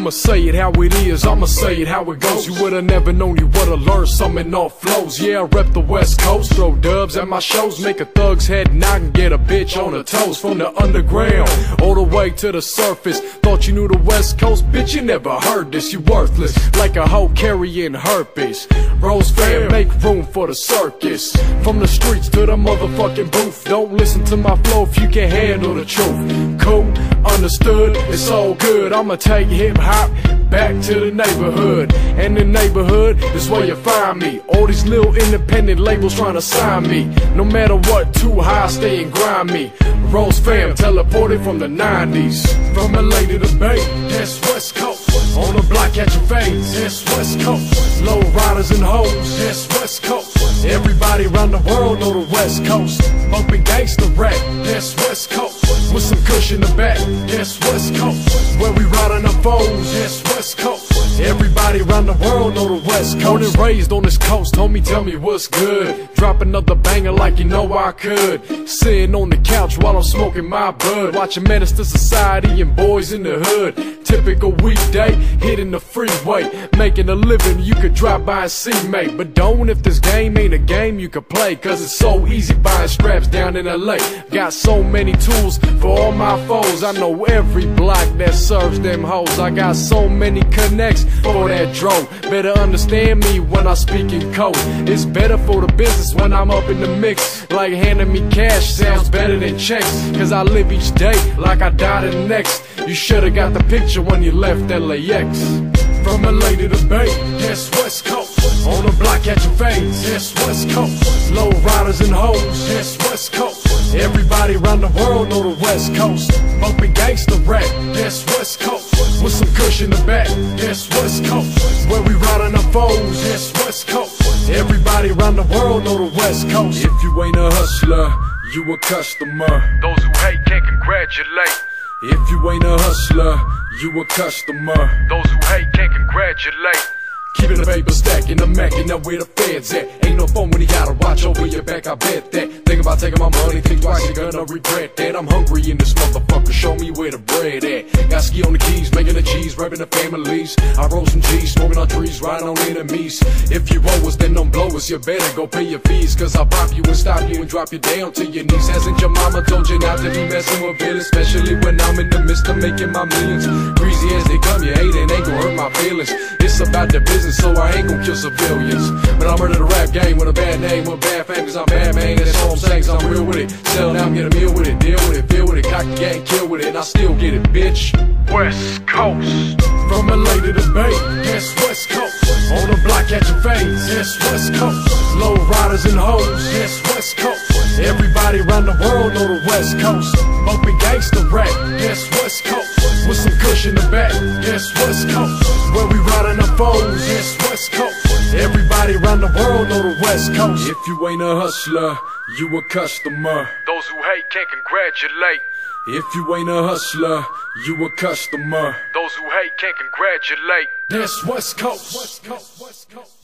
I'ma say it how it is, I'ma say it how it goes. You would've never known you would've learned something off flows. Yeah, I rep the West Coast, throw dubs at my shows, make a thug's head knock and get a bitch on her toes. From the underground all the way to the surface. Thought you knew the West Coast, bitch, you never heard this. You worthless, like a hoe carrying herpes. Rose fam, make room for the circus. From the streets to the motherfucking booth. Don't listen to my flow if you can't handle the truth. Cool, understood, it's all good. I'ma take hip-hop back to the neighborhood. And the neighborhood is where you find me. All these little independent labels trying to sign me. No matter what, too high, stay and grind me. Rose fam, teleported from the 90s. From LA to the Bay, that's West Coast. On the block catching fades, that's West Coast. Low riders and hoes, that's West Coast. Everybody around the world know the West Coast. Bumping gangsta rap, that's West Coast. With some kush in the back, that's West Coast. Where we riding our foes, that's West Coast. Everybody around the world know the West Coast. Born and raised on this coast, homie, tell me what's good. Drop another banger like you know I could. Sitting on the couch while I'm smoking my bud, watching Menace to Society and Boys in the Hood. Typical weekday, hitting the freeway, making a living you could drop by and see, mate. But don't if this game ain't a game you could play, cause it's so easy buying straps down in LA. Got so many tools for all my foes. I know every block that serves them hoes. I got so many connects for that drone. Better understand me when I speak in code. It's better for the business when I'm up in the mix. Like handing me cash sounds better than checks, cause I live each day like I died in the next. You should've got the picture when you left LAX. From LA to the Bay, that's West Coast. On the block catching fades, that's West Coast. Low riders and hoes, that's West Coast. Everybody around the world know the West Coast. Bumping gangsta rap, that's West Coast. With some kush in the back, that's West Coast. Where we riding our foes, that's West Coast. Everybody around the world know the West Coast. If you ain't a hustler, you a customer. Those who hate can't congratulate. If you ain't a hustler, you a customer. Those who hate can't congratulate. Keeping the paper stacking, I'm macking up where the feds at. Ain't no phone when you gotta watch over your back, I bet that. Think about taking my money, think twice, you're gonna regret that. I'm hungry in this motherfucker, show me where the bread at. Got ski on the keys, making the cheese, repping the families. I roll some G's, smoking on trees, riding on enemies. If you owe us, then don't blow us, you better go pay your fees. Cause I'll pop you and stop you and drop you down to your knees. Hasn't your mama told you not to be messing with villains? Especially when I'm in the midst of making my millions. Greasy as they come, you hate it, ain't gon' hurt my feelings. It's about the business, so I ain't gon' kill civilians. But I'm running the rap game with a bad name, with bad fame, cause I'm bad, man. That's all I'm saying, cause I'm real with it. Sell down, get a meal with it, deal with it, feel with it, cock the gang, kill with it, and I still get it, bitch. West Coast. From LA to the Bay, that's West Coast. On the block catching fades, that's West Coast. Low riders and hoes, that's West Coast. Everybody around the world know the West Coast. Bumping gangsta rap, that's West Coast. With some kush in the back, that's West Coast. Where we riding our foes, that's West Coast. Everybody around the world know the West Coast. If you ain't a hustler, you a customer. Those who hate can't congratulate. If you ain't a hustler, you a customer. Those who hate can't congratulate. That's West Coast. West Coast. West Coast.